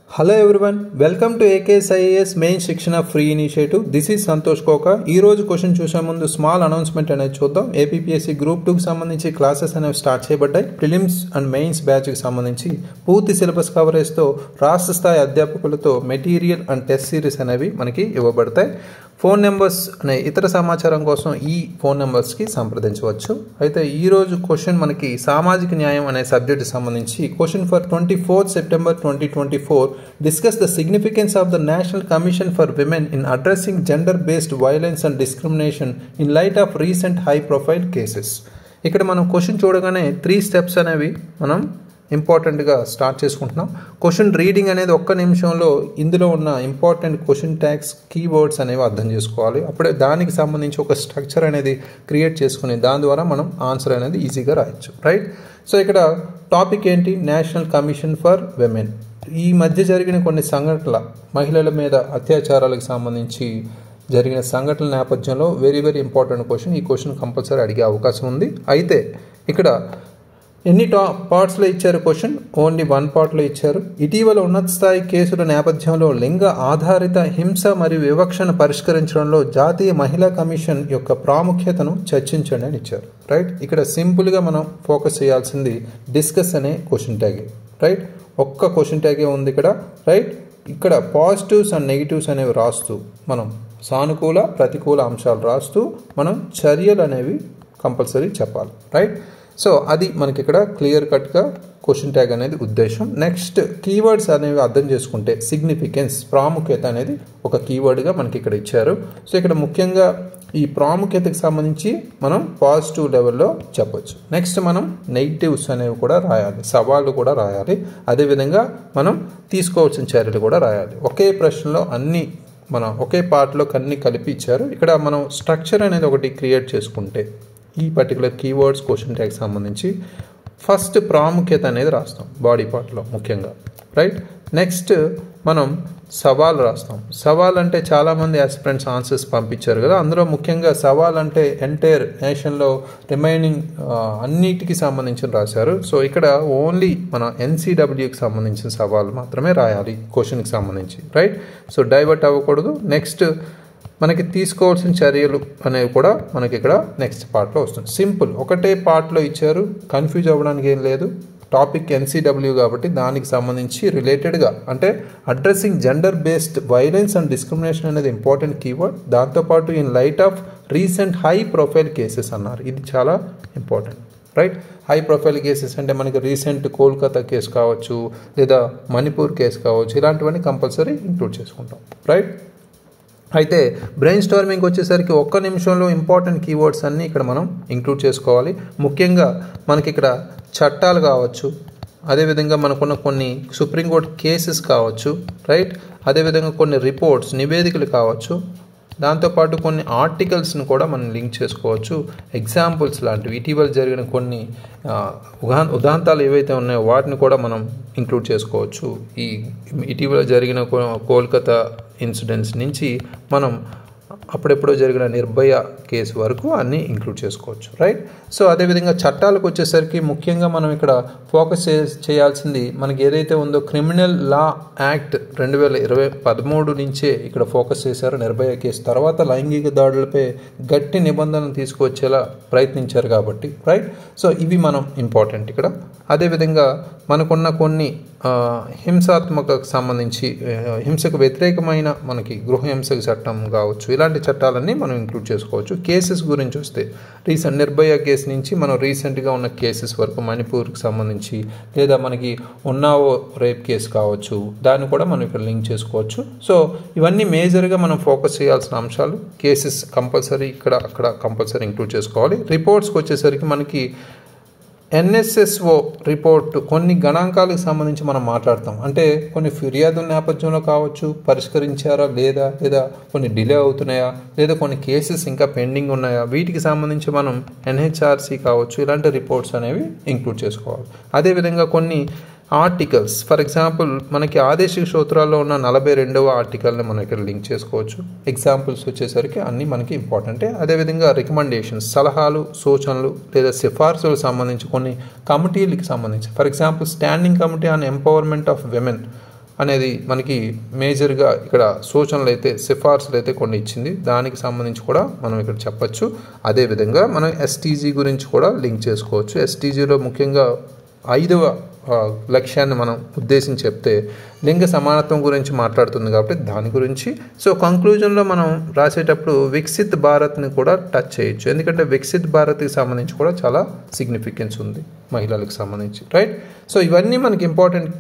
Hello everyone, welcome to AKSIAS Main Shikshana Free Initiative. This is Santosh Koka. ఈ రోజు question చూసే ముందు small announcement అనేది చూద్దాం. ఏపీపీఎస్సీ గ్రూప్ 2 కి సంబంధించి క్లాసెస్ అనేవి స్టార్ట్ చేయబడ్డాయి. ప్రిలిమ్స్ అండ్ మెయిన్స్ బ్యాచ్ కి సంబంధించి పూర్తి సిలబస్ కవరేజ్ తో రాష్ట్ర స్థాయి అధ్యాపకులతో మెటీరియల్ అండ్ టెస్ట్ సిరీస్ అనేవి మనకి ఇవ్వబడతాయి. ఫోన్ నెంబర్స్ అనే ఇతర సమాచారం కోసం ఈ ఫోన్ నెంబర్స్కి సంప్రదించవచ్చు. అయితే ఈరోజు క్వశ్చన్ మనకి సామాజిక న్యాయం అనే సబ్జెక్ట్ సంబంధించి question for 24 September 2024 discuss the significance of the national commission for women in addressing gender based violence and discrimination in light of recent high profile cases. ఇక్కడ మనం క్వశ్చన్ చూడగానే 3 స్టెప్స్ అనేవి మనం ఇంపార్టెంట్గా స్టార్ట్ చేసుకుంటున్నాం. క్వశ్చన్ రీడింగ్ అనేది ఒక్క నిమిషంలో ఇందులో ఉన్న ఇంపార్టెంట్ క్వశ్చన్ ట్యాగ్స్ కీవర్డ్స్ అనేవి అర్థం చేసుకోవాలి. అప్పుడే దానికి సంబంధించి ఒక స్ట్రక్చర్ అనేది క్రియేట్ చేసుకుని దాని ద్వారా మనం ఆన్సర్ అనేది ఈజీగా రాయొచ్చు, రైట్? సో ఇక్కడ టాపిక్ ఏంటి? National commission for women. ఈ మధ్య జరిగిన కొన్ని సంఘటనల మహిళల మీద అత్యాచారాలకు సంబంధించి జరిగిన సంఘటనల నేపథ్యంలో వెరీ ఇంపార్టెంట్ క్వశ్చన్. ఈ క్వశ్చన్ కంపల్సరీ అడిగే అవకాశం ఉంది. అయితే ఇక్కడ ఎన్ని పార్ట్స్లో ఇచ్చారు క్వశ్చన్? ఓన్లీ 1 పార్ట్లో ఇచ్చారు. ఇటీవల ఉన్నత స్థాయి కేసుల నేపథ్యంలో లింగ ఆధారిత హింస మరియు వివక్షను పరిష్కరించడంలో జాతీయ మహిళా కమిషన్ యొక్క ప్రాముఖ్యతను చర్చించండి అని ఇచ్చారు, రైట్? ఇక్కడ సింపుల్గా మనం ఫోకస్ చేయాల్సింది డిస్కస్ అనే క్వశ్చన్ ట్యాగ్, రైట్? ఒక్క క్వశ్చన్ ట్యాగే ఉంది ఇక్కడ, రైట్? ఇక్కడ పాజిటివ్స్ అండ్ నెగిటివ్స్ అనేవి రాస్తూ మనం సానుకూల ప్రతికూల అంశాలు రాస్తూ మనం చర్యలు అనేవి కంపల్సరీ చెప్పాలి, రైట్? సో అది మనకి ఇక్కడ క్లియర్ కట్గా క్వశ్చన్ ట్యాగ్ అనేది ఉద్దేశం. నెక్స్ట్ కీవర్డ్స్ అనేవి అర్థం చేసుకుంటే సిగ్నిఫికెన్స్, ప్రాముఖ్యత అనేది ఒక కీవర్డ్గా మనకి ఇక్కడ ఇచ్చారు. సో ఇక్కడ ముఖ్యంగా ఈ ప్రాముఖ్యతకు సంబంధించి మనం పాజిటివ్ లెవెల్లో చెప్పొచ్చు. నెక్స్ట్ మనం నెగిటివ్స్ అనేవి కూడా రాయాలి, సవాళ్ళు కూడా రాయాలి. అదేవిధంగా మనం తీసుకోవాల్సిన చర్యలు కూడా రాయాలి. ఒకే ప్రశ్నలో అన్ని మనం ఒకే పార్ట్లో అన్ని కలిపి ఇచ్చారు. ఇక్కడ మనం స్ట్రక్చర్ అనేది ఒకటి క్రియేట్ చేసుకుంటే ఈ పర్టికులర్ కీవర్డ్స్ క్వశ్చన్ ట్యాగ్ సంబంధించి ఫస్ట్ ప్రాముఖ్యత అనేది రాస్తాం బాడీ పార్ట్లో ముఖ్యంగా, రైట్? నెక్స్ట్ మనం సవాల్ రాస్తాం. సవాల్ అంటే చాలామంది ఆస్పిరెంట్స్ ఆన్సర్స్ పంపించారు కదా, అందులో ముఖ్యంగా సవాల్ అంటే ఎంటైర్ నేషన్లో రిమైనింగ్ అన్నిటికీ సంబంధించి రాశారు. సో ఇక్కడ ఓన్లీ మన NCWకి సంబంధించిన సవాల్ మాత్రమే రాయాలి క్వశ్చన్కి సంబంధించి, రైట్? సో డైవర్ట్ అవ్వకూడదు. నెక్స్ట్ మనకి తీసుకోవాల్సిన చర్యలు అనేవి కూడా మనకి ఇక్కడ నెక్స్ట్ పార్ట్లో వస్తుంది. సింపుల్, ఒకటే పార్ట్లో ఇచ్చారు, కన్ఫ్యూజ్ అవ్వడానికి ఏం లేదు. టాపిక్ NCW కాబట్టి దానికి సంబంధించి రిలేటెడ్గా అంటే addressing gender based violence and discrimination అనేది ఇంపార్టెంట్ కీవర్డ్. దాంతోపాటు in light of recent high profile cases అన్నారు, ఇది చాలా important, right? High profile cases అంటే మనకి రీసెంట్ కోల్కతా కేసు కావచ్చు, లేదా మణిపూర్ కేసు కావచ్చు, ఇలాంటివన్నీ కంపల్సరీ ఇంక్లూడ్ చేసుకుంటాం, రైట్? అయితే బ్రెయిన్ స్టార్మింగ్ వచ్చేసరికి ఒక్క నిమిషంలో ఇంపార్టెంట్ కీవర్డ్స్ అన్నీ ఇక్కడ మనం ఇంక్లూడ్ చేసుకోవాలి. ముఖ్యంగా మనకి ఇక్కడ చట్టాలు కావచ్చు, అదేవిధంగా మనకున్న కొన్ని సుప్రీంకోర్టు కేసెస్ కావచ్చు, రైట్? అదేవిధంగా కొన్ని రిపోర్ట్స్, నివేదికలు కావచ్చు, దాంతోపాటు కొన్ని ఆర్టికల్స్ని కూడా మనం లింక్ చేసుకోవచ్చు. ఎగ్జాంపుల్స్ లాంటివి ఇటీవల జరిగిన కొన్ని ఉదాంతాలు ఏవైతే ఉన్నాయో వాటిని కూడా మనం ఇంక్లూడ్ చేసుకోవచ్చు. ఈ ఇటీవల జరిగిన కోల్కతా ఇన్సిడెంట్స్ నుంచి మనం అప్పుడెప్పుడో జరిగిన నిర్భయ కేసు వరకు అన్నీ ఇంక్లూడ్ చేసుకోవచ్చు, రైట్? సో అదేవిధంగా చట్టాలకు వచ్చేసరికి ముఖ్యంగా మనం ఇక్కడ ఫోకస్ చేయాల్సింది మనకి ఏదైతే ఉందో క్రిమినల్ లా యాక్ట్ 2013 నుంచే ఇక్కడ ఫోకస్ చేశారు. నిర్భయ కేసు తర్వాత లైంగిక దాడులపై గట్టి నిబంధనలు తీసుకువచ్చేలా ప్రయత్నించారు కాబట్టి, రైట్? సో ఇవి మనం ఇంపార్టెంట్ ఇక్కడ. అదేవిధంగా మనకున్న కొన్ని హింసాత్మకకు సంబంధించి హింసకు వ్యతిరేకమైన మనకి గృహహింసకు చట్టం కావచ్చు, ఇలాంటి చట్టాలన్నీ మనం ఇంక్లూడ్ చేసుకోవచ్చు. కేసెస్ గురించి వస్తే రీసెంట్ నిర్భయ కేసు నుంచి మనం రీసెంట్గా ఉన్న కేసెస్ వరకు మణిపూర్కి సంబంధించి, లేదా మనకి ఉన్నావో రేప్ కేసు కావచ్చు, దాన్ని కూడా మనం ఇక్కడ లింక్ చేసుకోవచ్చు. సో ఇవన్నీ మేజర్గా మనం ఫోకస్ చేయాల్సిన అంశాలు. కేసెస్ కంపల్సరీ ఇక్కడ అక్కడ కంపల్సరీ ఇంక్లూడ్ చేసుకోవాలి. రిపోర్ట్స్కి వచ్చేసరికి మనకి NSSO రిపోర్ట్ కొన్ని గణాంకాలకు సంబంధించి మనం మాట్లాడతాం. అంటే కొన్ని ఫిర్యాదుల నేపథ్యంలో కావచ్చు, పరిష్కరించారా లేదా, లేదా కొన్ని డిలే అవుతున్నాయా, లేదా కొన్ని కేసెస్ ఇంకా పెండింగ్ ఉన్నాయా, వీటికి సంబంధించి మనం NHRC కావచ్చు, ఇలాంటి రిపోర్ట్స్ అనేవి ఇంక్లూడ్ చేసుకోవాలి. అదేవిధంగా కొన్ని ఆర్టికల్స్, ఫర్ ఎగ్జాంపుల్ మనకి ఆదేశిక సూత్రాల్లో ఉన్న 42వ ఆర్టికల్ని మనం ఇక్కడ లింక్ చేసుకోవచ్చు. ఎగ్జాంపుల్స్ వచ్చేసరికి అన్నీ మనకి ఇంపార్టెంటే. అదేవిధంగా రికమెండేషన్స్, సలహాలు, సూచనలు లేదా సిఫార్సులకు సంబంధించి కొన్ని కమిటీలకు సంబంధించి, for example standing committee on empowerment of women అనేది మనకి మేజర్గా ఇక్కడ సూచనలు అయితే సిఫార్సులు అయితే కొన్ని ఇచ్చింది, దానికి సంబంధించి కూడా మనం ఇక్కడ చెప్పచ్చు. అదేవిధంగా మనం ఎస్టీజీ గురించి కూడా లింక్ చేసుకోవచ్చు. ఎస్టీజీలో ముఖ్యంగా 5వ లక్ష్యాన్ని మనం ఉద్దేశించి చెప్తే లింగ సమానత్వం గురించి మాట్లాడుతుంది కాబట్టి దాని గురించి. సో కంక్లూజన్లో మనం రాసేటప్పుడు వికసిత్ భారత్ని కూడా టచ్ చేయొచ్చు, ఎందుకంటే వికసిత్ భారత్కి సంబంధించి కూడా చాలా సిగ్నిఫికెన్స్ ఉంది మహిళలకు సంబంధించి, రైట్. సో ఇవన్నీ మనకి important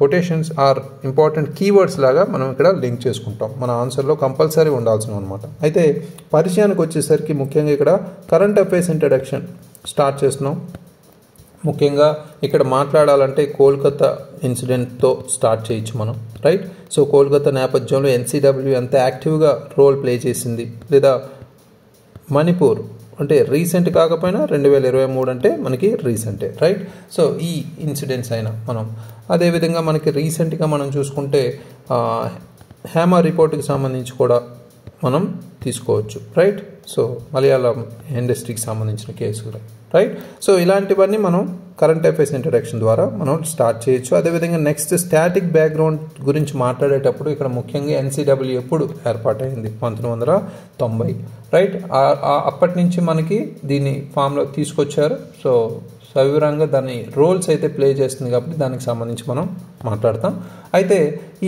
quotations or important keywords లాగా మనం ఇక్కడ లింక్ చేసుకుంటాం, మన ఆన్సర్లో కంపల్సరీ ఉండాల్సిన అనమాట. అయితే పరిచయానికి వచ్చేసరికి ముఖ్యంగా ఇక్కడ కరెంట్ అఫైర్స్ ఇంట్రడక్షన్ స్టార్ట్ చేస్తున్నాం. ముఖ్యంగా ఇక్కడ మాట్లాడాలంటే కోల్కతా ఇన్సిడెంట్తో స్టార్ట్ చేయొచ్చు మనం, రైట్. సో కోల్కతా నేపథ్యంలో ఎన్సీడబ్ల్యూ ఎంత యాక్టివ్గా రోల్ ప్లే చేసింది, లేదా మణిపూర్ అంటే రీసెంట్ కాకపోయినా 2023 అంటే మనకి రీసెంటే, రైట్. సో ఈ ఇన్సిడెంట్స్ అయినా మనం అదేవిధంగా మనకి రీసెంట్గా మనం చూసుకుంటే హేమ రిపోర్ట్కి సంబంధించి కూడా మనం తీసుకోవచ్చు, రైట్. సో మలయాళం ఇండస్ట్రీకి సంబంధించిన కేసులు, రైట్. సో ఇలాంటివన్నీ మనం కరెంట్ అఫైర్స్ ఇంట్రడక్షన్ ద్వారా మనం స్టార్ట్ చేయొచ్చు. అదేవిధంగా నెక్స్ట్ స్టాటిక్ బ్యాక్గ్రౌండ్ గురించి మాట్లాడేటప్పుడు ఇక్కడ ముఖ్యంగా ఎన్సీడబ్ల్యూ ఎప్పుడు ఏర్పాటైంది 1990, రైట్. అప్పటి నుంచి మనకి దీన్ని ఫామ్లో తీసుకొచ్చారు. సో సవివరంగా దాని రోల్స్ అయితే ప్లే చేస్తుంది కాబట్టి దానికి సంబంధించి మనం మాట్లాడతాం. అయితే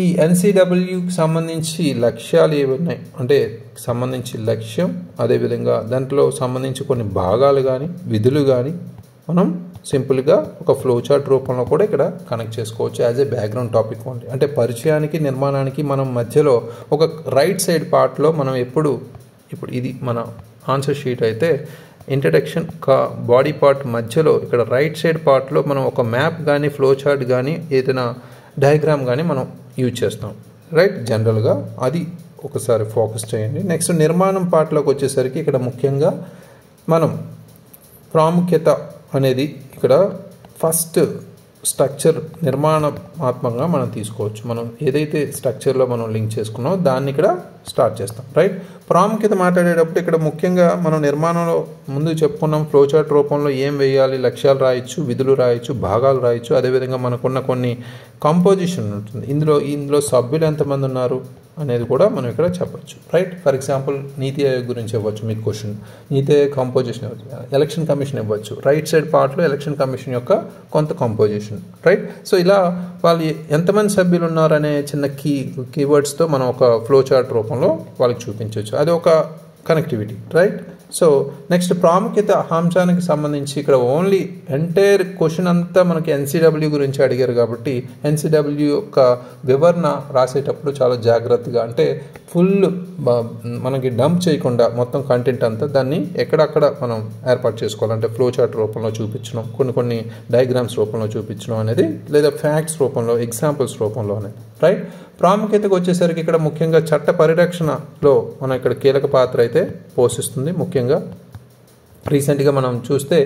ఈ ఎన్సీడబ్ల్యూకి సంబంధించి లక్ష్యాలు ఏవి ఉన్నాయి అంటే సంబంధించి లక్ష్యం, అదేవిధంగా దాంట్లో సంబంధించి కొన్ని భాగాలు కానీ విధులు కానీ మనం సింపుల్గా ఒక ఫ్లో చార్ట్ రూపంలో కూడా ఇక్కడ కనెక్ట్ చేసుకోవచ్చు as a background topic only. అంటే పరిచయానికి నిర్మాణానికి మనం మధ్యలో ఒక రైట్ సైడ్ పార్ట్లో మనం ఇప్పుడు ఇది మన ఆన్సర్ షీట్ అయితే ఇంట్రడక్షన్ బాడీ పార్ట్ మధ్యలో ఇక్కడ రైట్ సైడ్ పార్ట్లో మనం ఒక మ్యాప్ కానీ ఫ్లో చార్ట్ కానీ ఏదైనా డయాగ్రామ్ కానీ మనం యూజ్ చేస్తాం, రైట్. జనరల్గా అది ఒకసారి ఫోకస్ చేయండి. నెక్స్ట్ నిర్మాణం పార్ట్లోకి వచ్చేసరికి ఇక్కడ ముఖ్యంగా మనం ప్రాముఖ్యత అనేది ఇక్కడ ఫస్ట్ స్ట్రక్చర్ నిర్మాణాత్మకంగా మనం తీసుకోవచ్చు. మనం ఏదైతే స్ట్రక్చర్లో మనం లింక్ చేసుకున్నామో దాన్ని ఇక్కడ స్టార్ట్ చేస్తాం, రైట్. ప్రాముఖ్యత మాట్లాడేటప్పుడు ఇక్కడ ముఖ్యంగా మనం నిర్మాణంలో ముందు చెప్పుకున్నాం ఫ్లో చార్ట్ రూపంలో ఏం వేయాలి, లక్ష్యాలు రాయొచ్చు, విధులు రాయొచ్చు, భాగాలు రాయొచ్చు. అదేవిధంగా మనకున్న కొన్ని కంపోజిషన్ ఉంటుంది, ఇందులో సభ్యులు ఎంతమంది ఉన్నారు అనేది కూడా మనం ఇక్కడ చెప్పచ్చు, రైట్. ఫర్ ఎగ్జాంపుల్ నీతి ఆయోగ్ గురించి ఇవ్వచ్చు మీకు క్వశ్చన్, నీతి ఆయోగ్ కంపోజిషన్ ఇవ్వచ్చు, ఎలక్షన్ కమిషన్ ఇవ్వచ్చు. రైట్ సైడ్ పార్ట్లో ఎలక్షన్ కమిషన్ యొక్క కొంత కంపోజిషన్, రైట్. సో ఇలా వాళ్ళు ఎంతమంది సభ్యులు ఉన్నారనే చిన్న కీవర్డ్స్తో మనం ఒక ఫ్లో చార్ట్ రూపంలో వాళ్ళకి చూపించవచ్చు. అది ఒక కనెక్టివిటీ, రైట్. సో నెక్స్ట్ ప్రాముఖ్యత అంశానికి సంబంధించి ఇక్కడ ఓన్లీ ఎంటైర్ క్వశ్చన్ అంతా మనకి ఎన్సీడబ్ల్యూ గురించి అడిగారు కాబట్టి ఎన్సీడబ్ల్యూ యొక్క వివరణ రాసేటప్పుడు చాలా జాగ్రత్తగా అంటే ఫుల్ మనకి డంప్ చేయకుండా మొత్తం కంటెంట్ అంతా దాన్ని ఎక్కడక్కడ మనం ఏర్పాటు చేసుకోవాలంటే ఫ్లో చార్ట్ రూపంలో చూపించడం, కొన్ని డయాగ్రామ్స్ రూపంలో చూపించడం అనేది, లేదా ఫ్యాక్ట్స్ రూపంలో ఎగ్జాంపుల్స్ రూపంలో అనేది, రైట్. ప్రాముఖ్యతకు వచ్చేసరికి ఇక్కడ ముఖ్యంగా చట్ట పరిరక్షణలో మనం ఇక్కడ కీలక పాత్ర అయితే పోషిస్తుంది. ముఖ్యంగా రీసెంట్గా మనం చూస్తే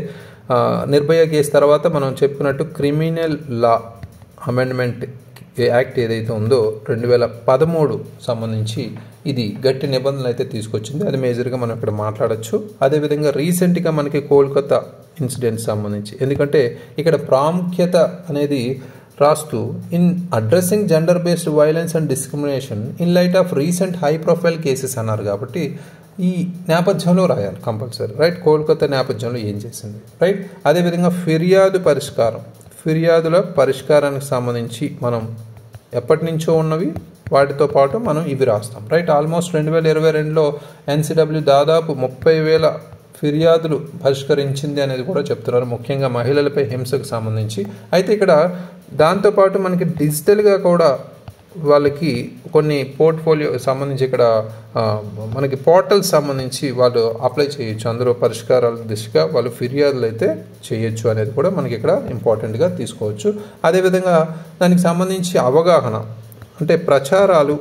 నిర్భయ కేసు తర్వాత మనం చెప్పుకున్నట్టు క్రిమినల్ లా అమెండ్మెంట్ యాక్ట్ ఏదైతే ఉందో 2013 సంబంధించి ఇది గట్టి నిబంధనలు అయితే తీసుకొచ్చింది, అది మేజర్గా మనం ఇక్కడ మాట్లాడచ్చు. అదేవిధంగా రీసెంట్గా మనకి కోల్కతా ఇన్సిడెంట్ సంబంధించి, ఎందుకంటే ఇక్కడ ప్రాముఖ్యత అనేది రాస్తూ in addressing gender based violence and discrimination in light of recent high profile cases అన్నారు కాబట్టి ఈ నేపథ్యంలో రాయాలి కంపల్సరీ, రైట్. కోల్కతా నేపథ్యంలో ఏం చేసింది, రైట్. అదేవిధంగా ఫిర్యాదుల పరిష్కారానికి సంబంధించి మనం ఎప్పటి నుంచో ఉన్నవి వాటితో పాటు మనం ఇవి రాస్తాం, రైట్. ఆల్మోస్ట్ 2022లో ఎన్సీడబ్ల్యూ దాదాపు 30,000 ఫిర్యాదులు పరిష్కరించింది అనేది కూడా చెప్తున్నారు, ముఖ్యంగా మహిళలపై హింసకు సంబంధించి. అయితే ఇక్కడ దాంతోపాటు మనకి డిజిటల్గా కూడా వాళ్ళకి కొన్ని పోర్ట్ఫోలియో సంబంధించి ఇక్కడ మనకి పోర్టల్స్ సంబంధించి వాళ్ళు అప్లై చేయొచ్చు, అందులో పరిష్కారాల దిశగా వాళ్ళు ఫిర్యాదులు అయితే చేయొచ్చు అనేది కూడా మనకి ఇక్కడ ఇంపార్టెంట్గా తీసుకోవచ్చు. అదేవిధంగా దానికి సంబంధించి అవగాహన అంటే ప్రచారాలు,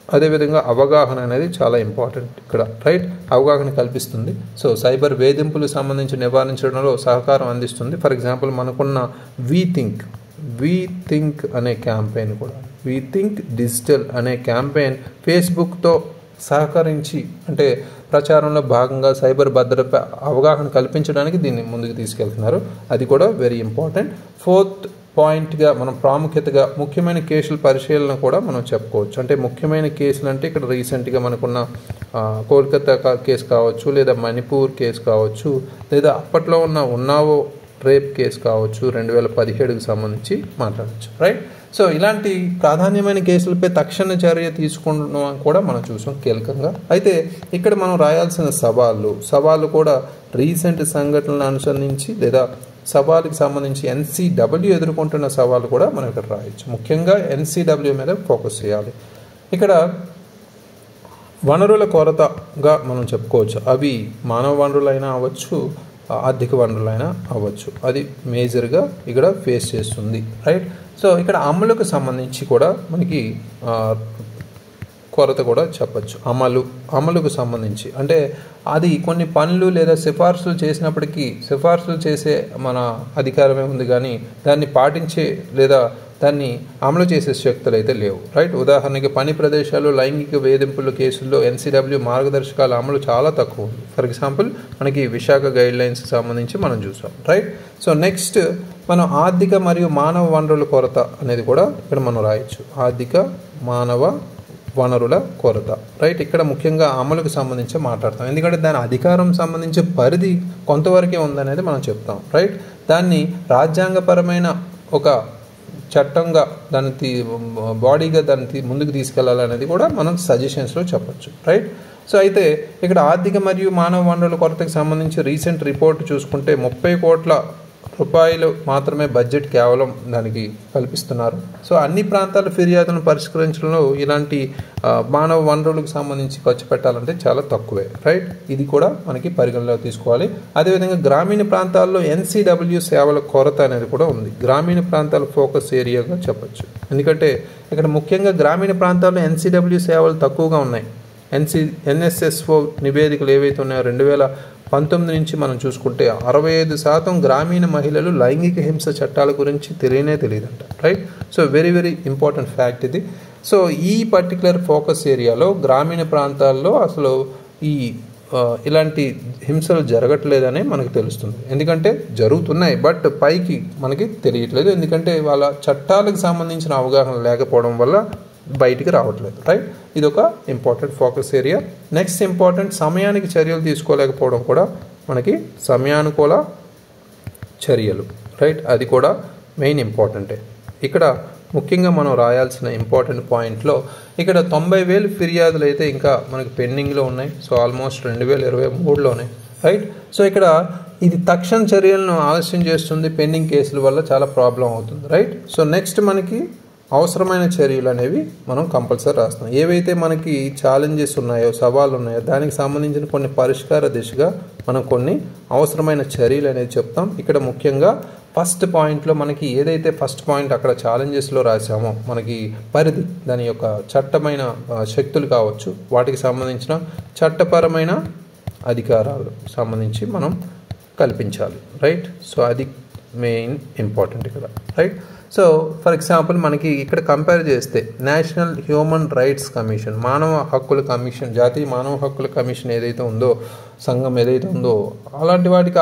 అదేవిధంగా అవగాహన అనేది చాలా ఇంపార్టెంట్ ఇక్కడ, రైట్. అవగాహన కల్పిస్తుంది. సో సైబర్ వేధింపులకు సంబంధించి నివారించడంలో సహకారం అందిస్తుంది. ఫర్ ఎగ్జాంపుల్ మనకున్న వీ థింక్ అనే క్యాంపెయిన్ కూడా, వీ థింక్ డిజిటల్ అనే క్యాంపెయిన్ ఫేస్బుక్తో సహకరించి అంటే ప్రచారంలో భాగంగా సైబర్ భద్రత అవగాహన కల్పించడానికి దీన్ని ముందుకు తీసుకెళ్తున్నారు, అది కూడా వెరీ ఇంపార్టెంట్. 4th పాయింట్గా మనం ప్రాముఖ్యతగా ముఖ్యమైన కేసుల పరిశీలన కూడా మనం చెప్పుకోవచ్చు. అంటే ముఖ్యమైన కేసులు అంటే ఇక్కడ రీసెంట్గా మనకున్న కోల్కతా కేసు కావచ్చు, లేదా మణిపూర్ కేసు కావచ్చు, లేదా అప్పట్లో ఉన్న ఉన్నావో రేప్ కేసు కావచ్చు, 2017కి సంబంధించి మాట్లాడవచ్చు. రైట్. సో ఇలాంటి ప్రాధాన్యమైన కేసులపై తక్షణ చర్య తీసుకుంటున్నాం కూడా మనం చూసాం కీలకంగా. అయితే ఇక్కడ మనం రాయాల్సిన సవాళ్ళు కూడా రీసెంట్ సంఘటనలను అనుసరించి లేదా సవాలుకి సంబంధించి NCW ఎదుర్కొంటున్న సవాళ్ళు కూడా మనం ఇక్కడ రాయొచ్చు. ముఖ్యంగా NCW మీద ఫోకస్ చేయాలి. ఇక్కడ వనరుల కొరతగా మనం చెప్పుకోవచ్చు. అవి మానవ వనరులైనా అవ్వచ్చు, ఆర్థిక వనరులైనా అవ్వచ్చు. అది మేజర్గా ఇక్కడ ఫేస్ చేస్తుంది. రైట్. సో ఇక్కడ అమలుకు సంబంధించి కూడా మనకి కొరత కూడా చెప్పచ్చు. అమలుకు సంబంధించి అంటే అది కొన్ని పనులు లేదా సిఫార్సులు చేసినప్పటికీ సిఫార్సులు చేసే మన అధికారమే ఉంది, కానీ దాన్ని పాటించే లేదా దాన్ని అమలు చేసే శక్తులు అయితే లేవు. రైట్. ఉదాహరణకి పని ప్రదేశాలు లైంగిక వేధింపుల కేసుల్లో NCW మార్గదర్శకాల అమలు చాలా తక్కువ ఉంది. ఫర్ ఎగ్జాంపుల్ మనకి విశాఖ గైడ్లైన్స్కి సంబంధించి మనం చూసాం. రైట్. సో నెక్స్ట్ మనం ఆర్థిక మరియు మానవ వనరుల కొరత అనేది కూడా ఇక్కడ మనం రాయొచ్చు. ఆర్థిక మానవ వనరుల కొరత. రైట్. ఇక్కడ ముఖ్యంగా అమలుకు సంబంధించి మాట్లాడతాం, ఎందుకంటే దాని అధికారం సంబంధించి పరిధి కొంతవరకే ఉందనేది మనం చెప్తాం. రైట్. దాన్ని రాజ్యాంగపరమైన ఒక చట్టంగా దాన్ని బాడీగా దాన్ని ముందుకు తీసుకెళ్లాలనేది కూడా మనం సజెషన్స్లో చెప్పచ్చు. రైట్. సో అయితే ఇక్కడ ఆర్థిక మరియు మానవ వనరుల కొరతకు సంబంధించి రీసెంట్ రిపోర్ట్ చూసుకుంటే 30 కోట్ల రూపాయలు మాత్రమే బడ్జెట్ కేవలం దానికి కల్పిస్తున్నారు. సో అన్ని ప్రాంతాల ఫిర్యాదులను పరిష్కరించడంలో ఇలాంటి మానవ వనరులకు సంబంధించి ఖర్చు పెట్టాలంటే చాలా తక్కువే. రైట్. ఇది కూడా మనకి పరిగణలోకి తీసుకోవాలి. అదేవిధంగా గ్రామీణ ప్రాంతాల్లో NCW సేవల కొరత అనేది కూడా ఉంది. గ్రామీణ ప్రాంతాల ఫోకస్ ఏరియాగా చెప్పచ్చు, ఎందుకంటే ఇక్కడ ముఖ్యంగా గ్రామీణ ప్రాంతాల్లో NCW సేవలు తక్కువగా ఉన్నాయి. NSSO నివేదికలు ఏవైతే ఉన్నాయో 2019 నుంచి మనం చూసుకుంటే 65% గ్రామీణ మహిళలు లైంగిక హింస చట్టాల గురించి తెలియదంట. Right. So very very important fact ఇది. సో ఈ పర్టికులర్ ఫోకస్ ఏరియాలో గ్రామీణ ప్రాంతాల్లో అసలు ఇలాంటి హింసలు జరగట్లేదనే మనకు తెలుస్తుంది. ఎందుకంటే జరుగుతున్నాయి, బట్ పైకి మనకి తెలియట్లేదు, ఎందుకంటే వాళ్ళ చట్టాలకు సంబంధించిన అవగాహన లేకపోవడం వల్ల బయటికి రావట్లేదు. రైట్. ఇది ఒక important focus area. Next important సమయానికి చర్యలు తీసుకోలేకపోవడం కూడా మనకి సమయానుకూల చర్యలు. రైట్. అది కూడా మెయిన్ ఇంపార్టెంటే. ఇక్కడ ముఖ్యంగా మనం రాయాల్సిన ఇంపార్టెంట్ పాయింట్లో ఇక్కడ 90,000 ఫిర్యాదులు అయితే ఇంకా మనకి పెండింగ్లో ఉన్నాయి. సో ఆల్మోస్ట్ 2023లోనే. రైట్. సో ఇక్కడ ఇది తక్షణ చర్యలను ఆలస్యం చేస్తుంది, పెండింగ్ కేసుల వల్ల చాలా ప్రాబ్లం అవుతుంది. రైట్. సో నెక్స్ట్ మనకి అవసరమైన చర్యలు అనేవి మనం కంపల్సరీ రాస్తాం. ఏవైతే మనకి ఛాలెంజెస్ ఉన్నాయో, సవాళ్ళు ఉన్నాయో, దానికి సంబంధించిన కొన్ని పరిష్కార దిశగా మనం కొన్ని అవసరమైన చర్యలు అనేది చెప్తాం. ఇక్కడ ముఖ్యంగా ఫస్ట్ పాయింట్లో మనకి ఏదైతే ఫస్ట్ పాయింట్ అక్కడ ఛాలెంజెస్లో రాసామో మనకి పరిధి, దాని యొక్క చట్టమైన శక్తులు కావచ్చు, వాటికి సంబంధించిన చట్టపరమైన అధికారాలు సంబంధించి మనం కల్పించాలి. రైట్. సో అది మెయిన్ ఇంపార్టెంట్ ఇక్కడ. రైట్. సో ఫర్ ఎగ్జాంపుల్ మనకి ఇక్కడ కంపేర్ చేస్తే నేషనల్ హ్యూమన్ రైట్స్ కమిషన్, మానవ హక్కుల కమిషన్, జాతీయ మానవ హక్కుల కమిషన్ ఏదైతే ఉందో, సంఘం ఏదైతే ఉందో, అలాంటి వాటికి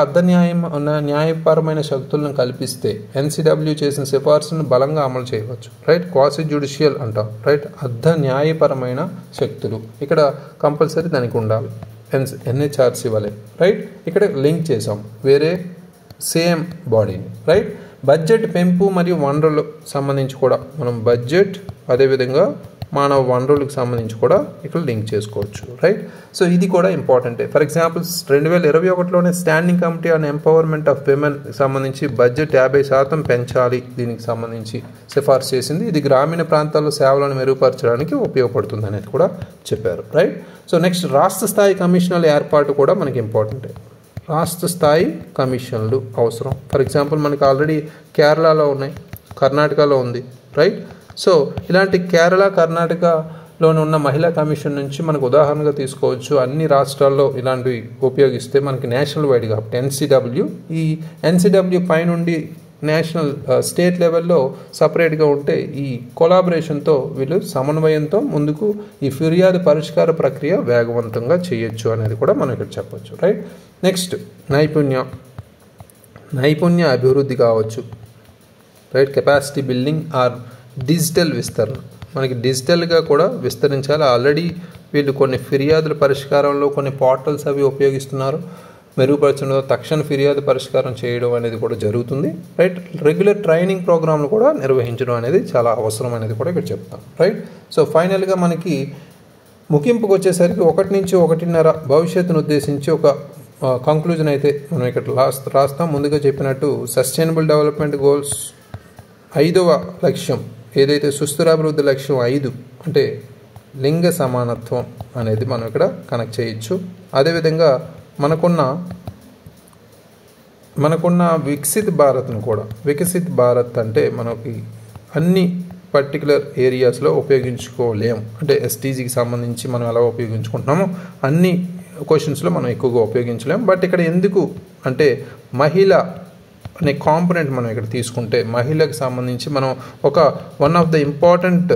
న్యాయపరమైన శక్తులను కల్పిస్తే NCW చేసిన సిఫార్సులను బలంగా అమలు చేయవచ్చు. రైట్. క్వాసి జ్యుడిషియల్ అంటాం. రైట్. న్యాయపరమైన శక్తులు ఇక్కడ కంపల్సరీ దానికి ఉండాలి. NHRC వలె. రైట్. ఇక్కడ లింక్ చేసాం వేరే సేమ్ బాడీని. రైట్. బడ్జెట్ పెంపు మరియు వనరులకు సంబంధించి కూడా మనం బడ్జెట్, అదేవిధంగా మానవ వనరులకు సంబంధించి కూడా ఇక్కడ లింక్ చేసుకోవచ్చు. రైట్. సో ఇది కూడా ఇంపార్టెంటే. ఫర్ ఎగ్జాంపుల్ 2021లోనే standing committee on empowerment of women సంబంధించి బడ్జెట్ 50% పెంచాలి, దీనికి సంబంధించి సిఫార్సు చేసింది. ఇది గ్రామీణ ప్రాంతాల్లో సేవలను మెరుగుపరచడానికి ఉపయోగపడుతుంది అనేది కూడా చెప్పారు. రైట్. సో నెక్స్ట్ రాష్ట్ర స్థాయి కమిషనర్ల ఏర్పాటు కూడా మనకి ఇంపార్టెంటే. రాష్ట్ర స్థాయి కమిషన్లు అవసరం. ఫర్ ఎగ్జాంపుల్ మనకి ఆల్రెడీ కేరళలో ఉన్నాయి, కర్ణాటకలో ఉంది. రైట్. సో ఇలాంటి కేరళ, కర్ణాటకలోని ఉన్న మహిళా కమిషన్ నుంచి మనకు ఉదాహరణగా తీసుకోవచ్చు. అన్ని రాష్ట్రాల్లో ఇలాంటివి ఉపయోగిస్తే మనకి నేషనల్ వైడ్ కాబట్టి NCW, ఈ NCW పై నుండి నేషనల్ స్టేట్ లెవెల్లో సపరేట్గా ఉంటే ఈ కొలాబరేషన్తో వీళ్ళు సమన్వయంతో ముందుకు ఈ ఫిర్యాదు పరిష్కార ప్రక్రియ వేగవంతంగా చేయొచ్చు అనేది కూడా మనం ఇక్కడ చెప్పొచ్చు. రైట్. నెక్స్ట్ నైపుణ్య అభివృద్ధి కావచ్చు. Right. Capacity building or digital విస్తరణ, మనకి డిజిటల్గా కూడా విస్తరించాలి. ఆల్రెడీ వీళ్ళు కొన్ని ఫిర్యాదుల పరిష్కారంలో కొన్ని పోర్టల్స్ అవి ఉపయోగిస్తున్నారు. మెరుగుపరచడంలో తక్షణ ఫిర్యాదు పరిష్కారం చేయడం అనేది కూడా జరుగుతుంది. రైట్. రెగ్యులర్ ట్రైనింగ్ ప్రోగ్రాంలు కూడా నిర్వహించడం అనేది చాలా అవసరం అనేది కూడా ఇక్కడ చెప్తాం. రైట్. సో ఫైనల్గా మనకి ముగింపుకు వచ్చేసరికి 1 నుంచి 1.5 భవిష్యత్తును ఉద్దేశించి ఒక కంక్లూజన్ అయితే మనం ఇక్కడ రాస్తాం. ముందుగా చెప్పినట్టు సస్టైనబుల్ డెవలప్మెంట్ గోల్స్ 5వ లక్ష్యం ఏదైతే సుస్థిరాభివృద్ధి లక్ష్యం 5 అంటే లింగ సమానత్వం అనేది మనం ఇక్కడ కనెక్ట్ చేయొచ్చు. అదేవిధంగా మనకున్న వికసిత్ భారత్ను కూడా, వికసిత్ భారత్ అంటే మనకి అన్ని పర్టికులర్ ఏరియాస్లో ఉపయోగించుకోలేం. అంటే ఎస్టీజీకి సంబంధించి మనం ఎలా ఉపయోగించుకుంటున్నామో అన్ని క్వశ్చన్స్లో మనం ఎక్కువగా ఉపయోగించలేం. బట్ ఇక్కడ ఎందుకు అంటే మహిళ అనే కాంపోనెంట్ మనం ఇక్కడ తీసుకుంటే మహిళకు సంబంధించి మనం ఒక వన్ ఆఫ్ ద ఇంపార్టెంట్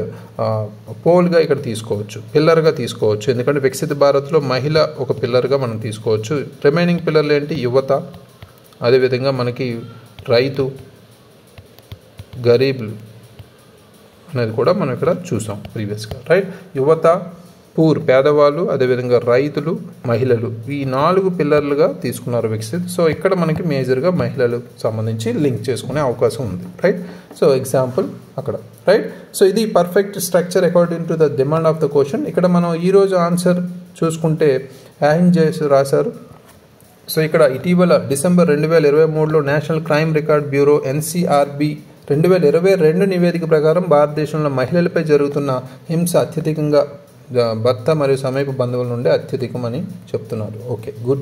పోల్గా ఇక్కడ తీసుకోవచ్చు, పిల్లర్గా తీసుకోవచ్చు. ఎందుకంటే వికసిత భారత్లో మహిళ ఒక పిల్లర్గా మనం తీసుకోవచ్చు. రిమైనింగ్ పిల్లర్లు ఏంటి? యువత, అదేవిధంగా మనకి రైతు, గరీబ్లు అనేది కూడా మనం ఇక్కడ చూసాం ప్రీవియస్గా. రైట్. యువత, పేదవాళ్ళు, అదేవిధంగా రైతులు, మహిళలు, ఈ 4 పిల్లర్లుగా తీసుకున్నారు వికసిత్. సో ఇక్కడ మనకి మేజర్గా మహిళలకు సంబంధించి లింక్ చేసుకునే అవకాశం ఉంది. రైట్. సో ఎగ్జాంపుల్ అక్కడ. రైట్. సో ఇది perfect structure according to the demand of the question. ఇక్కడ మనం ఈరోజు ఆన్సర్ చూసుకుంటే హ్యాంగ్ చేసి రాశారు. సో ఇక్కడ ఇటీవల డిసెంబర్ 2023లో national crime record bureau NCRB 2022 నివేదిక ప్రకారం భారతదేశంలో మహిళలపై జరుగుతున్న హింస అత్యధికంగా భర్త మరియు సమీప బంధువుల నుండి అత్యధికమని చెప్తున్నారు. Okay, good.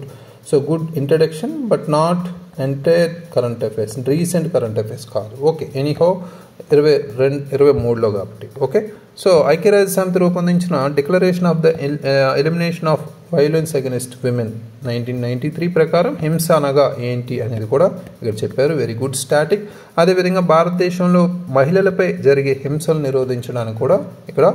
So good introduction but not entire current affairs, recent current affairs కాదు. ఓకే, ఎనీహౌ 2023లో కాబట్టి. ఓకే. సో ఐక్యరాజ్య సమితి రూపొందించిన declaration of the elimination of violence against women 1993 ప్రకారం హింస అనగా ఏంటి అనేది కూడా ఇక్కడ చెప్పారు. Very good static. అదేవిధంగా భారతదేశంలో మహిళలపై జరిగే హింసలు నిరోధించడానికి కూడా ఇక్కడ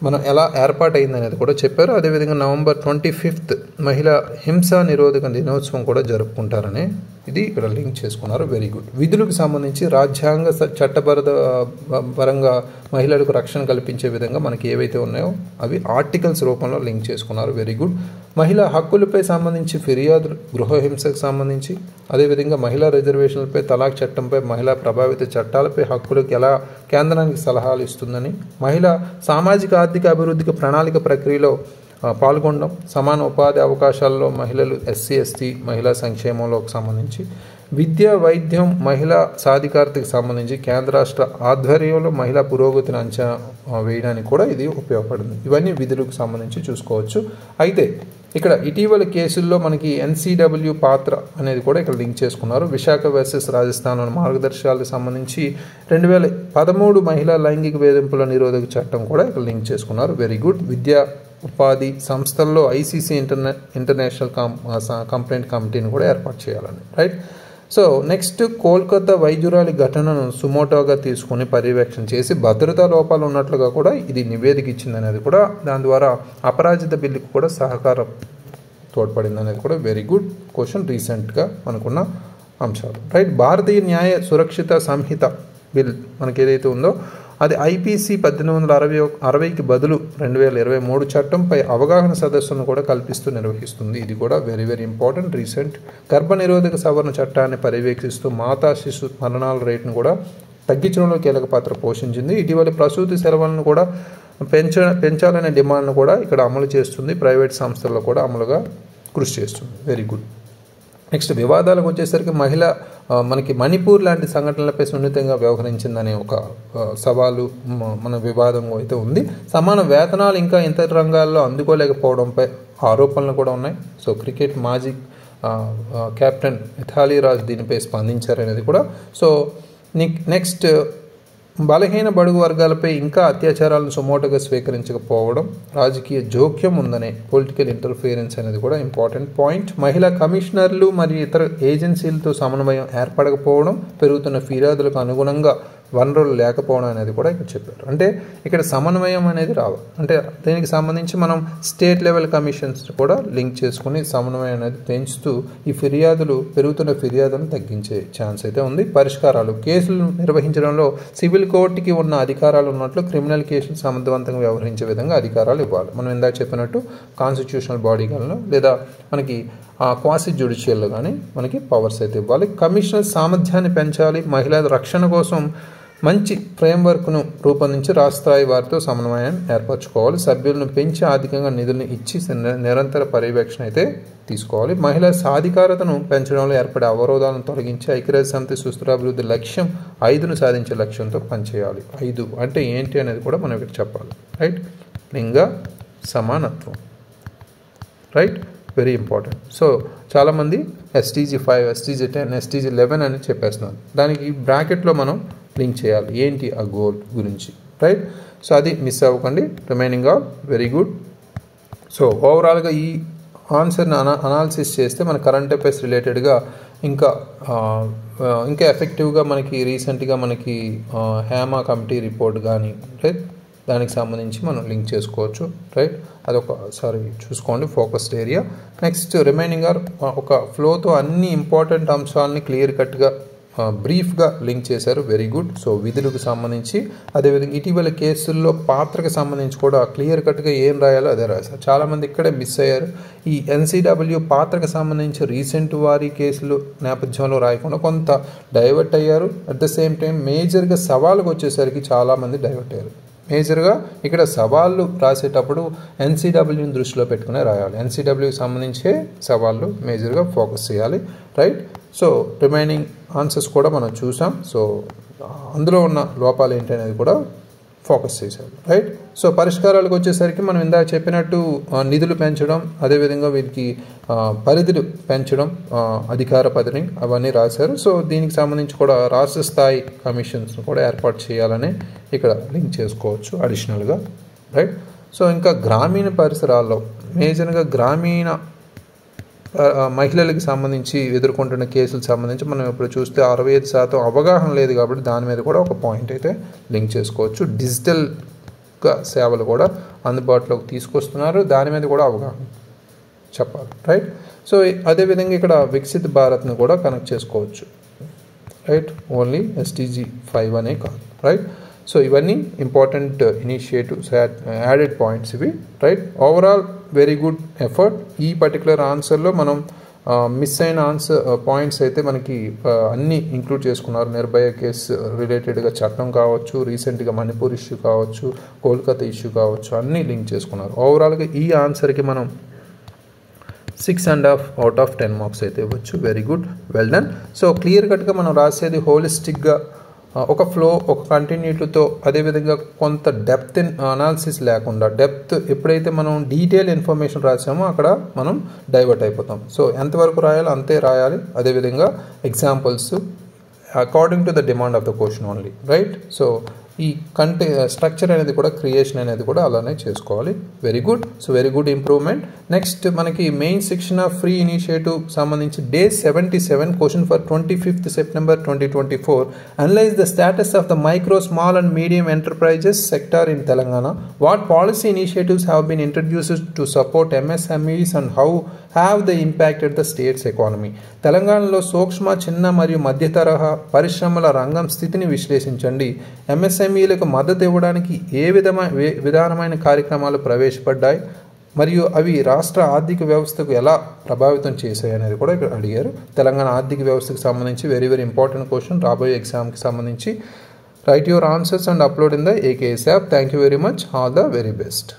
మనం ఎలా ఏర్పాటైంది అనేది కూడా చెప్పారు. అదేవిధంగా నవంబర్ 25 మహిళా హింసా నిరోధక దినోత్సవం కూడా జరుపుకుంటారని ఇది ఇక్కడ లింక్ చేసుకున్నారు. Very good. విధులకు సంబంధించి రాజ్యాంగ పరంగా మహిళలకు రక్షణ కల్పించే విధంగా మనకి ఏవైతే ఉన్నాయో అవి ఆర్టికల్స్ రూపంలో లింక్ చేసుకున్నారు. Very good. మహిళా హక్కులపై సంబంధించి ఫిర్యాదులు, గృహహింసకు సంబంధించి, అదేవిధంగా మహిళా రిజర్వేషన్లపై, తలాక్ చట్టంపై, మహిళా ప్రభావిత చట్టాలపై హక్కులకు ఎలా కేంద్రానికి సలహాలు ఇస్తుందని, మహిళా సామాజిక ఆర్థిక అభివృద్ధికి ప్రణాళిక ప్రక్రియలో పాల్గొనడం, సమాన ఉపాధి అవకాశాల్లో మహిళలు, SC, ST మహిళా సంక్షేమంలోకి సంబంధించి, విద్య, వైద్యం, మహిళా సాధికారతకు సంబంధించి కేంద్ర రాష్ట్ర ఆధ్వర్యంలో మహిళా పురోగతిని అంచనా వేయడానికి కూడా ఇది ఉపయోగపడింది. ఇవన్నీ విధులకు సంబంధించి చూసుకోవచ్చు. అయితే ఇక్కడ ఇటీవల కేసుల్లో మనకి NCW పాత్ర అనేది కూడా ఇక్కడ లింక్ చేసుకున్నారు. విశాఖ వర్సెస్ రాజస్థాన్ మార్గదర్శకాలకు సంబంధించి 2013 మహిళా లైంగిక వేధింపుల నిరోధక చట్టం కూడా ఇక్కడ లింక్ చేసుకున్నారు. Very good. విద్యా ఉపాధి సంస్థల్లో ICC ఇంటర్నేషనల్ కంప్లైంట్ కమిటీని కూడా ఏర్పాటు చేయాలని. రైట్. సో నెక్స్ట్, కోల్కతా వైద్యురాలి ఘటనను సుమోటోగా తీసుకుని పర్యవేక్షణ చేసి భద్రతా లోపాలు ఉన్నట్లుగా కూడా ఇది నివేదిక ఇచ్చింది అనేది కూడా, దాని ద్వారా అపరాజిత బిల్లుకు కూడా సహకారం తోడ్పడింది అనేది కూడా వెరీ గుడ్ క్వశ్చన్. రీసెంట్గా మనకున్న అంశాలు. రైట్. భారతీయ న్యాయ సురక్షిత సంహిత బిల్ మనకి ఏదైతే ఉందో అది IPC 1860కి బదులు 2023 చట్టంపై అవగాహన సదస్సును కూడా కల్పిస్తూ నిర్వహిస్తుంది. ఇది కూడా వెరీ వెరీ ఇంపార్టెంట్. రీసెంట్ గర్భనిరోధక సవరణ చట్టాన్ని పర్యవేక్షిస్తూ మాతా శిశు మరణాల రేటును కూడా తగ్గించడంలో కీలక పాత్ర పోషించింది. ఇటీవల ప్రసూతి సెలవులను కూడా పెంచాలనే డిమాండ్ను కూడా ఇక్కడ అమలు చేస్తుంది. ప్రైవేట్ సంస్థల్లో కూడా అమలుగా కృషి చేస్తుంది. Very good. నెక్స్ట్, వివాదాలకు వచ్చేసరికి మహిళ మనకి మణిపూర్ లాంటి సంఘటనలపై సున్నితంగా వ్యవహరించిందనే ఒక సవాలు మన వివాదం అయితే ఉంది. సమాన వేతనాలు ఇంకా ఇతర రంగాల్లో అందుకోలేకపోవడంపై ఆరోపణలు కూడా ఉన్నాయి. సో క్రికెట్ మాజీ కెప్టెన్ మిథాలీ రాజ్ దీనిపై స్పందించారనేది కూడా. సో నెక్స్ట్, బలహీన బడుగు వర్గాలపై ఇంకా అత్యాచారాలను సుమోటోగా స్వీకరించకపోవడం, రాజకీయ జోక్యం ఉందనే పొలిటికల్ ఇంటర్ఫియరెన్స్ అనేది కూడా ఇంపార్టెంట్ పాయింట్. మహిళా కమిషనర్లు మరియు ఇతర ఏజెన్సీలతో సమన్వయం ఏర్పడకపోవడం, పెరుగుతున్న ఫిర్యాదులకు అనుగుణంగా వనరులు లేకపోవడం అనేది కూడా ఇక్కడ చెప్పారు. అంటే ఇక్కడ సమన్వయం అనేది రావాలి. అంటే దీనికి సంబంధించి మనం స్టేట్ లెవెల్ కమిషన్స్ కూడా లింక్ చేసుకుని సమన్వయం అనేది పెంచుతూ ఈ పెరుగుతున్న ఫిర్యాదులను తగ్గించే ఛాన్స్ అయితే ఉంది. పరిష్కారాలు కేసులు నిర్వహించడంలో సివిల్ కోర్టుకి ఉన్న అధికారాలు ఉన్నట్లు క్రిమినల్ కేసులు సమర్థవంతంగా వ్యవహరించే విధంగా అధికారాలు ఇవ్వాలి. మనం ఇందాక చెప్పినట్టు కాన్స్టిట్యూషనల్ బాడీలను లేదా మనకి క్వాసి జ్యుడిషియల్లో కానీ మనకి పవర్స్ అయితే ఇవ్వాలి. కమిషనర్ సామర్థ్యాన్ని పెంచాలి. మహిళల రక్షణ కోసం మంచి ఫ్రేమ్వర్క్ను రూపొందించి రాష్ట్ర స్థాయి వారితో సమన్వయాన్ని ఏర్పరచుకోవాలి. సభ్యులను పెంచి ఆర్థికంగా నిధులను ఇచ్చి నిరంతర పర్యవేక్షణ అయితే తీసుకోవాలి. మహిళల సాధికారతను పెంచడంలో ఏర్పడే అవరోధాలను తొలగించి ఐక్యరాజ్య సమితి సుస్థిరాభివృద్ధి లక్ష్యం 5ను సాధించే లక్ష్యంతో పనిచేయాలి. 5 అంటే ఏంటి అనేది కూడా మనం ఇక్కడ చెప్పాలి. రైట్, లింగ సమానత్వం. Right, very important. సో చాలామంది SDG 5, SDG 10, SDG 11 అని చెప్పేస్తున్నారు. దానికి బ్రాకెట్లో మనం లింక్ చేయాలి ఏంటి ఆ గోల్ గురించి. రైట్, సో అది మిస్ అవ్వకండి. Remaining all very good. So ఓవరాల్గా ఈ ఆన్సర్ని అనాలిసిస్ చేస్తే మన కరెంట్ అఫైర్స్ రిలేటెడ్గా ఇంకా ఎఫెక్టివ్గా మనకి రీసెంట్గా మనకి హేమా కమిటీ రిపోర్ట్ కానీ రైట్ దానికి సంబంధించి మనం లింక్ చేసుకోవచ్చు. రైట్, అదొకసారి చూసుకోండి focused area. Next remaining or ఒక ఫ్లోతో అన్ని ఇంపార్టెంట్ అంశాలని క్లియర్ కట్గా బ్రీఫ్గా లింక్ చేశారు. Very good. సో విధులకు సంబంధించి అదేవిధంగా ఇటీవల కేసుల్లో పాత్రకు సంబంధించి కూడా క్లియర్ కట్గా ఏం రాయాలో అదే రాశారు. చాలామంది ఇక్కడే మిస్ అయ్యారు. ఈ NCW పాత్రకు సంబంధించి రీసెంట్ వారి కేసులు నేపథ్యంలో రాయకుండా కొంత డైవర్ట్ అయ్యారు. అట్ ద సేమ్ టైం మేజర్గా సవాళ్ళకు వచ్చేసరికి చాలామంది డైవర్ట్ అయ్యారు. మేజర్గా ఇక్కడ సవాళ్ళు రాసేటప్పుడు NCWని దృష్టిలో పెట్టుకునే రాయాలి. NCWకి సంబంధించే సవాళ్ళు మేజర్గా ఫోకస్ చేయాలి. రైట్, సో రిమైనింగ్ ఆన్సర్స్ కూడా మనం చూసాం. సో అందులో ఉన్న లోపాలు ఏంటి అనేది కూడా ఫోకస్ చేశారు. రైట్, సో పరిష్కారాలకు వచ్చేసరికి మనం ఇందాక చెప్పినట్టు నిధులు పెంచడం, అదేవిధంగా వీరికి పరిధులు పెంచడం, అధికార పరిధిని అవన్నీ రాశారు. సో దీనికి సంబంధించి కూడా రాష్ట్ర స్థాయి కమిషన్స్ కూడా ఏర్పాటు చేయాలని ఇక్కడ లింక్ చేసుకోవచ్చు అడిషనల్గా. రైట్, సో ఇంకా గ్రామీణ పరిసరాల్లో మేజర్గా గ్రామీణ మహిళలకు సంబంధించి ఎదుర్కొంటున్న కేసులకు సంబంధించి మనం ఇప్పుడు చూస్తే 65% అవగాహన లేదు కాబట్టి దాని మీద కూడా ఒక పాయింట్ అయితే లింక్ చేసుకోవచ్చు. డిజిటల్గా సేవలు కూడా అందుబాటులోకి తీసుకొస్తున్నారు, దాని మీద కూడా అవగాహన చెప్పాలి. రైట్, సో అదేవిధంగా ఇక్కడ వికసిత్ భారత్ని కూడా కనెక్ట్ చేసుకోవచ్చు. రైట్, ఓన్లీ SDG 5 అనే కాదు. రైట్, సో ఇవన్నీ ఇంపార్టెంట్ ఇనిషియేటివ్స్, యాడెడ్ పాయింట్స్ ఇవి. Right, overall very good effort. ఈ పర్టికులర్ ఆన్సర్లో మనం మిస్ అయిన పాయింట్స్ అయితే మనకి అన్నీ ఇంక్లూడ్ చేసుకున్నారు. నిర్భయ కేసు రిలేటెడ్గా చట్టం కావచ్చు, రీసెంట్గా మణిపూర్ ఇష్యూ కావచ్చు, కోల్కతా ఇష్యూ కావచ్చు, అన్నీ లింక్ చేసుకున్నారు. ఓవరాల్గా ఈ ఆన్సర్కి మనం 6.5 out of 10 మార్క్స్ అయితే ఇవ్వచ్చు. Very good, well done. So clear కట్గా మనం రాసేది హోలిస్టిక్గా ఒక ఫ్లో, ఒక కంటిన్యూటీతో, అదేవిధంగా కొంత డెప్త్ అనాలిసిస్ లేకుండా, డెప్త్ ఎప్పుడైతే మనం డీటెయిల్ ఇన్ఫర్మేషన్ రాసామో అక్కడ మనం డైవర్ట్ అయిపోతాం. సో ఎంతవరకు రాయాలో అంతే రాయాలి. అదేవిధంగా examples according to the demand of the question only. Right, so ఈ స్ట్రక్చర్ అనేది కూడా క్రియేషన్ అనేది కూడా అలానే చేసుకోవాలి. Very good. So very good improvement. Next మనకి మెయిన్ శిక్షణ ఫ్రీ ఇనిషియేటివ్ సంబంధించి day 77 question for 25th September 2024. Analyse the status of the micro, small and medium enterprises sector in Telangana. What policy initiatives have been introduced to support MSMEs and how have the impacted the states economy. తెలంగాణలో సూక్ష్మ, చిన్న మరియు మధ్య తరహా పరిశ్రమల రంగం స్థితిని విశ్లేషించండి. MSMEలకు మద్దతు ఇవ్వడానికి ఏ విధానమైన కార్యక్రమాలు ప్రవేశపడ్డాయి మరియు అవి రాష్ట్ర ఆర్థిక వ్యవస్థకు ఎలా ప్రభావితం చేశాయి అనేది కూడా ఇక్కడ అడిగారు. తెలంగాణ ఆర్థిక వ్యవస్థకు సంబంధించి వెరీ ఇంపార్టెంట్ క్వశ్చన్ రాబోయే ఎగ్జామ్కి సంబంధించి. Right your answers and upload in the AKS app. Thank you very much. All the very best.